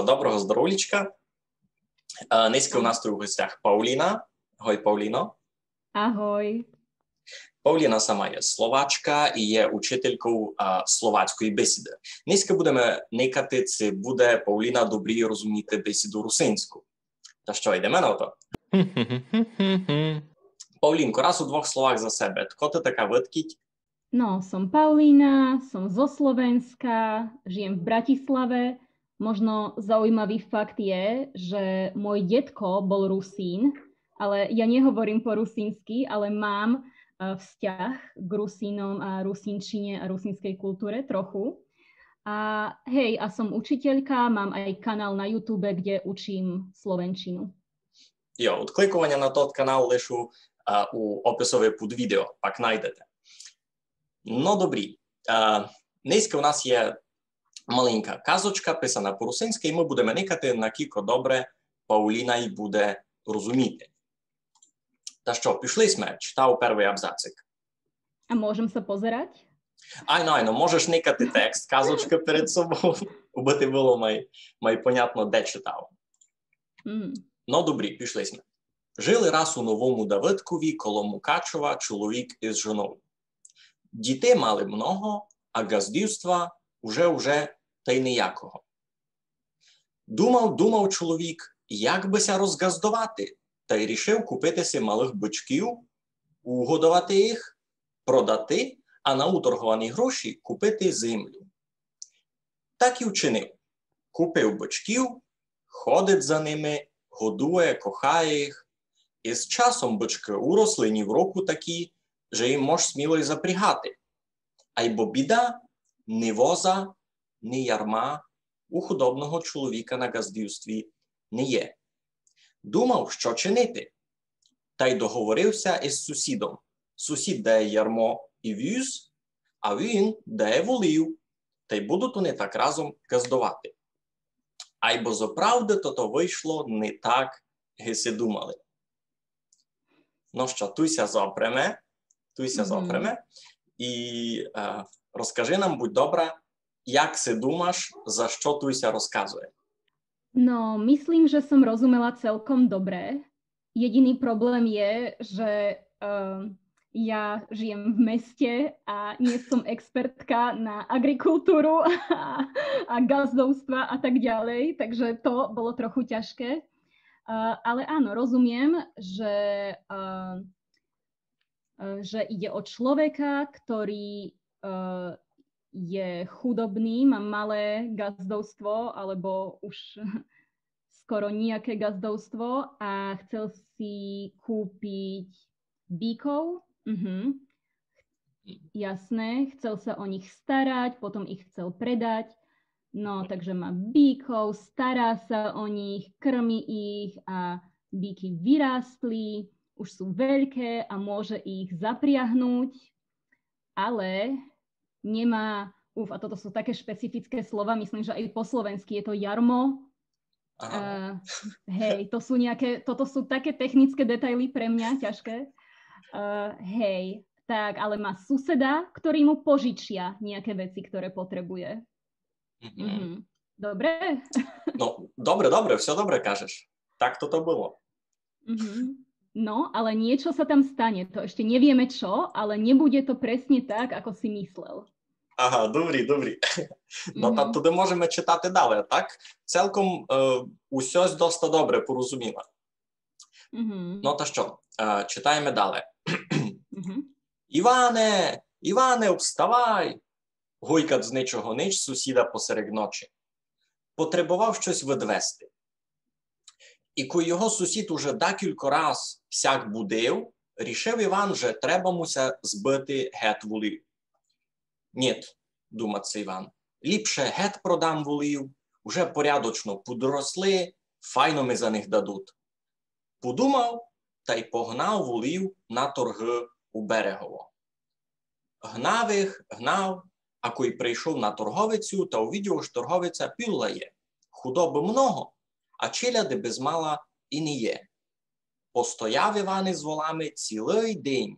доброго здоров'ячка. Низько у нас тут у гостях Пауліна. Гой, Пауліно. Ahoj. Пауліна сама є словачка і є учителькою словацької бесіди. Низько будемо никати, це буде Пауліна добрі розуміти бесіду русинську. Та що, йдемо на то? Паулінко, раз у двох словах за себе. Тко ти така видкіть? No, som Paulína, som zo Slovenska, žijem v Bratislave. Možno zaujímavý fakt je, že môj detko bol Rusín, ale ja nehovorím po rusínsky, ale mám vzťah k Rusínom a rusínčine a rusínskej kultúre trochu. A hej, a som učiteľka, mám aj kanál na YouTube, kde učím slovenčinu. Jo, odklikування на тот канал лишу у описові під відео, пак знайдете. Ну, добрі. Низько у нас є маленька казочка, писана по-русинськи, і ми будемо никати, наскільки добре Пауліна й буде розуміти. Та що, пішли сме, читав перший абзацик. A môžem sa pozerať? Айно, можеш никати текст, казочка перед собою, аби ти було май понятно, де читав. Ну, добрі, пішли сме. Жили раз у Новому Давидкові коло Мукачева чоловік із жоною. Дітей мали много, а газдівства уже та й ніякого. Думав чоловік, як бися розгаздувати, та й рішив купитися малих бичків, угодувати їх, продати, а на уторговані гроші купити землю. Так і вчинив. Купив бичків, ходить за ними, годує, кохає їх, і з часом бички уросли ні в року такі, że їм мож сміло й запрягати. Айбо біда, ні воза, ні ярма у худобного чоловіка на газдівстві не є. Думав, що чинити. Та й договорився із сусідом. Сусід дає ярмо і віз, а він дає волів. Та й будуть вони так разом газдувати. Айбо зоправди то вийшло не так, гиси думали. Ну що, туйся зопреме. І розкажи нам, будь добра, як си думаš, за що туйся розказує? No, myslím, že som rozumela celkom dobre. Jediný problém je, že ja žijem v meste a nie som expertka na agrikultúru a gazdovstva a tak ďalej, takže to bolo trochu ťažké. Ale áno, rozumiem, že ide o človeka, ktorý je chudobný, má malé gazdovstvo alebo už skoro nejaké gazdovstvo a chcel si kúpiť bíkov. Jasné, chcel sa o nich starať, potom ich chcel predať. No, takže má bíkov, stará sa o nich, krmi ich a bíky vyrástli, už sú veľké a môže ich zapriahnuť, ale nemá, a toto sú také špecifické slova, myslím, že aj po slovensky je to jarmo. Hej, toto sú také technické detaily pre mňa, ťažké. Hej, tak, ale má suseda, ktorý mu požičia nejaké veci, ktoré potrebuje. Dobre? No, dobre, все добре кажеш. Так то було. No, ale niečo sa tam stane. To ešte nevieme čo, ale nebude to presne tak, ako si myslel. Ага, добрі. Ну, та туди можемо читати далі, так? Цілком усьось досить добре порозуміла. Ну, та що, читаємо далі. Іване, вставай! Гойкат з нічого нич сусіда посеред ночі. Потребував щось відвести. І коли його сусід уже декілька раз сяк будив, рішив Іван, що треба муся збити гет волів. Нєт, думається Іван, ліпше гет продам волів, уже порядочно подросли, файно ми за них дадуть. Подумав та й погнав волів на торги у Берегово. Гнав, а коли прийшов на торговицю, та увидів, що торговиця пілла є. Худоби много, а челяди без мала і не є. Постояв Іван із волами цілий день,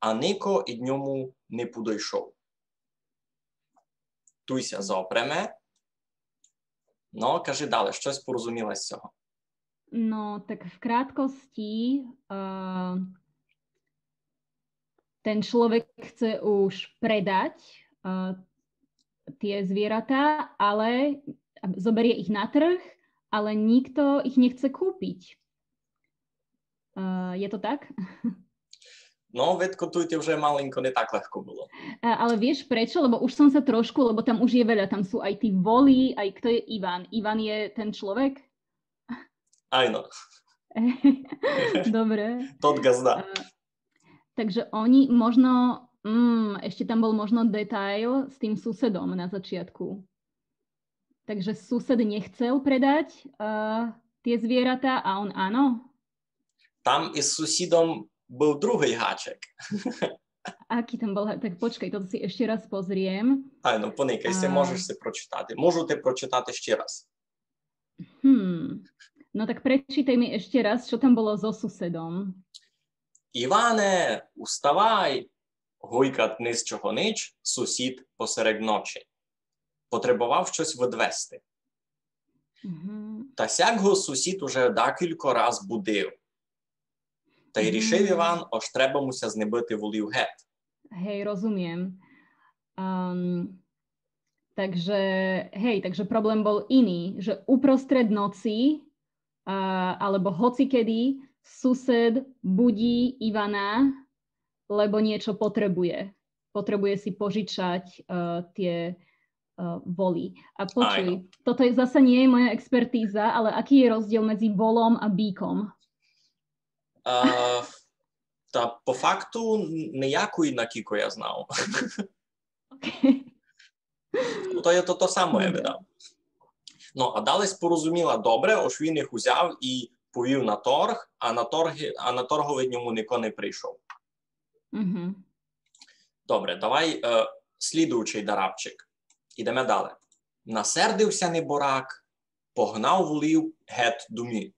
а нико і дньому не подойшов. Туйся зопреме. No, кажи далі, щось порозуміла з цього. No, tak v krátkosti ten človek chce už predať tie zvieratá, ale zoberie ich na trh, ale nikto ich nechce kúpiť. Je to tak? Ну, відкотуйте вже маленько, не так легко було. Ale vieš prečo? Lebo už som sa trošku, lebo tam už je veľa, tam sú aj tí voli, aj kto je Ivan. Ivan je ten človek? Айно, Dobre. тот газда. Takže oni možno, ešte tam bol možno detail s tým susedom na začiatku. Takže sused nechcel predať tie zvieratá a on áno? Там із сусідом був другий гачик. Aký tam bol? Tak počkaj, toto si ešte raz pozriem. Айно, поникай, си можеш си прочитати. Можу ти прочитати ще раз. No tak prečítaj mi ešte raz, čo tam bolo so susedom. Іване, уставай! Гуйкат низ чого нич, сусід посеред ночі. Потребував щось відвести. Та сяк го сусід уже декілька раз будив. Та й рішив Іван, аж треба муся знебити волів геть. Hej, rozumiem. Takže problém bol iný, že uprostred noci alebo hocikedy sused budí Ivana, lebo niečo potrebuje. Potrebuje si požičať tie voly. A počuj, toto zasa nie je moja expertíza, ale aký je rozdiel medzi volom a bíkom? Та по факту ніякої, накільки я знав. То є то саме, я видав. Ну, а далі порозуміла добре, ось він їх узяв і повів на торг, а на торгові ньому ніхто не прийшов. Добре, давай слідуючий дарабчик. Ідемо далі. Насердився неборак, погнав волів геть домі.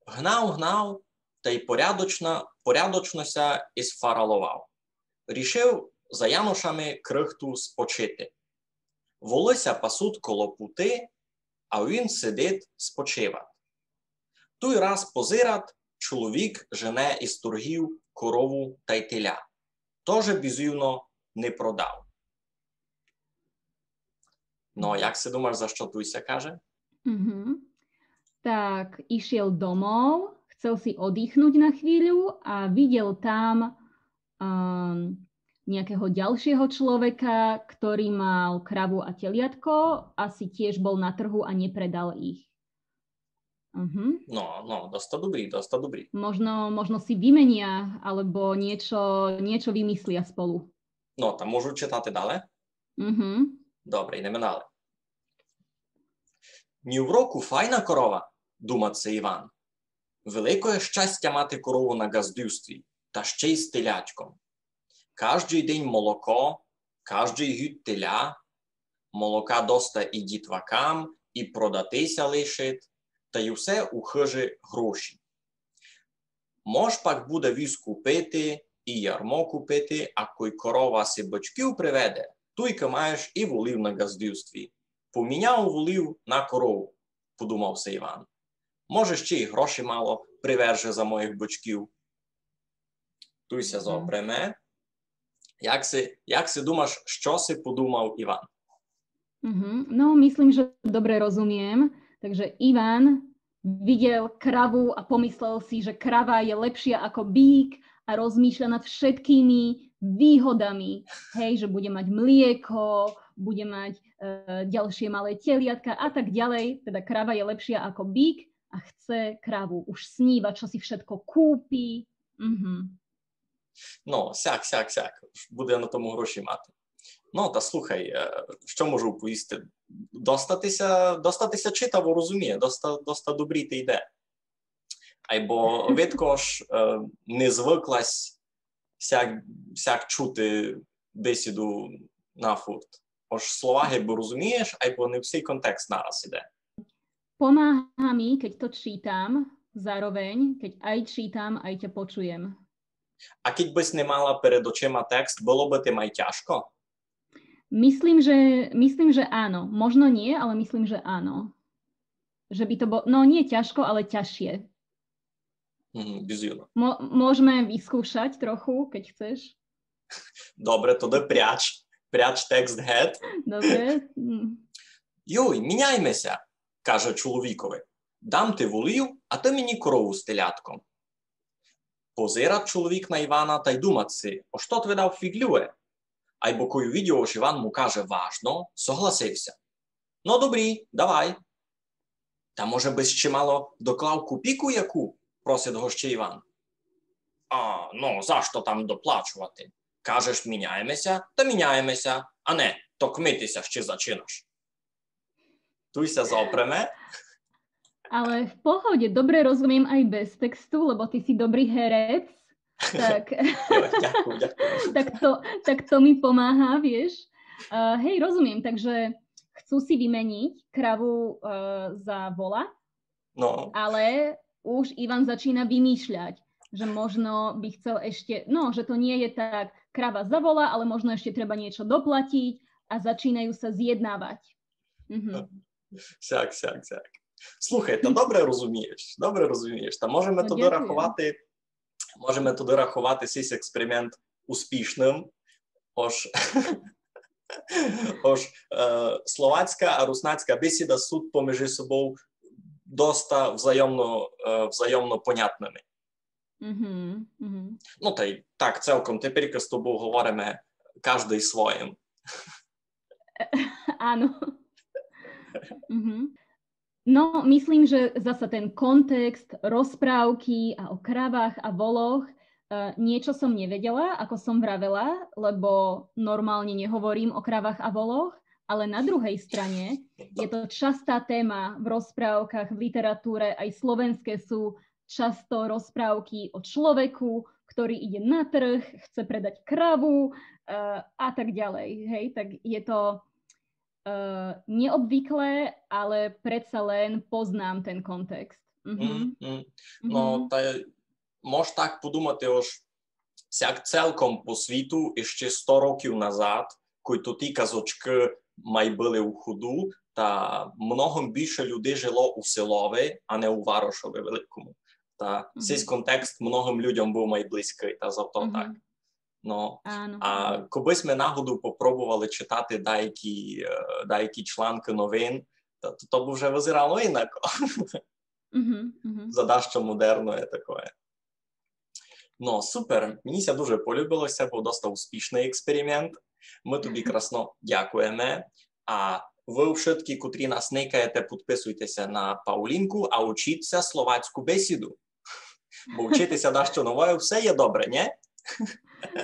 Гнав, та й порядочнося ісфаралував. Рішив за Янушами крихту спочити. Волися пасуть коло пути, а він сидить спочивать. Той раз позират, чоловік жене із торгів корову та й теля. Тоже бізювно не продав. No, jak si думаєш, за що Туйся каже? Tak, išiel domov, chcel si oddychnúť na chvíľu a videl tam nejakého ďalšieho človeka, ktorý mal kravu a teliatko, asi tiež bol na trhu a nepredal ich. No, dosta dobrý. Možno si vymenia, alebo niečo vymyslia spolu. No, tam môžu čitати далі? Добре, йдемо далі. Ні в року файна корова, думав це Іван. Великое щастя мати корову на газдівстві, та ще й з телячком. Кожний день молоко, кожний гід теля, молока доста і дітвакам, і продатися лишить, та й усе у хижі гроші. Мож пак буде віз купити, і ярмо купити, а кой корова си бочків приведе, туйка маєш і волів на газдівстві. Поміняв волів на корову, подумався Іван. Може, ще й гроші мало приверже за моїх бочків. Туйся зобреме. Як си думаєш, що си подумав Іван? No, myslím, že dobre rozumiem. Takže Ivan videl kravu a pomyslel si, že krava je lepšia ako bík a rozmýšľa nad všetkými výhodami. Hej, že bude mať mlieko, bude mať ďalšie malé teliatka a tak ďalej. Teda krava je lepšia ako bík a chce kravu. Už sníva, čo si všetko kúpi. Ну, сяк. Буде на тому гроші мати. Ну, та слухай, що можу поїсти? Достатися читаво розуміє, доста добрі ти йде. Айбо видко ж не звиклась сяк чути бесіду на фурт. Ож слова гейбо розумієш, айбо не всій контекст нараз іде. Pomáha mi, keď to čítam, zároveň, keď aj čítam, aj ťa počujem. А keď бись не мала перед очима текст, було би ти май тяжко? Myslím, že áno. Možno nie, ale myslím, že áno. Že by to bolo, no nie ťažko, ale ťažšie. Bizjuno. Môžeme vyskúšať trochu, keď chceš. Dobre, to da пряч. Пряч текст гет. Dobre. Йой, міняймося, каже чоловікові. Дам ти волію, а ти мені корову з телятком. Позира чоловік на Івана та й думать си, о що тві дав фіглює? А й бокою відео ж Іван му каже важно, согласився. Ну, добрі, давай. Та може би ще мало доклав копійку яку? Просить го ще Іван. А, ну, за що там доплачувати? Кажеш, міняємося, та міняємося, а не, то кмитися ще зачинаш. Туйся заопреме. Ale v pohode, dobre rozumiem aj bez textu, lebo ty si dobrý herec. Tak, Ďakujem. tak to mi pomáha, vieš. Hej, rozumiem, takže chcú si vymeniť kravu za vola, No. ale už Ivan začína vymýšľať, že možno by chcel ešte, no, že to nie je tak krava za vola, ale možno ešte treba niečo doplatiť a začínajú sa zjednávať. Сяк. Слухай, та добре розумієш. Та можемо туди рахувати сей експеримент успішним. Ож словацька а руснацька бесіда суд поміж собою доста взаємно понятними. Ну, та й так, цілком, тепер з тобою говоримо кожний своїм. Áno. No, myslím, že zasa ten kontext, rozprávky a o kravách a voloch, niečo som nevedela, ako som vravela, lebo normálne nehovorím o kravách a voloch, ale na druhej strane je to častá téma v rozprávkach, v literatúre, aj slovenské sú často rozprávky o človeku, ktorý ide na trh, chce predať kravu a tak ďalej. Hej, tak je to neobvyklé, ale predsa len poznám ten kontext. No, та можеш так подумати, ось, сяк цілком по світу, іще 100 років назад, които ті казочки май були у ходу, та многом більше людей жило у селові, а не у Варошові великому. Та цей контекст многим людям був май близький, та завто так. No, a колись ми нагоду попробували читати деякі членки новин, то б вже визирало інако. Задача модерної такої. Ну, супер, мені ся дуже полюбилося, був досить успішний експеримент. Ми тобі красно дякуємо. А ви všetky, котрі нас никаєте, підписуйтеся на Паулінку, а учіться словацьку бесіду. Бо вчитися дещо нове, все є добре, ні?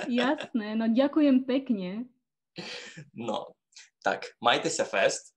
Jasné, no ďakujem pekne. No, tak majte sa fest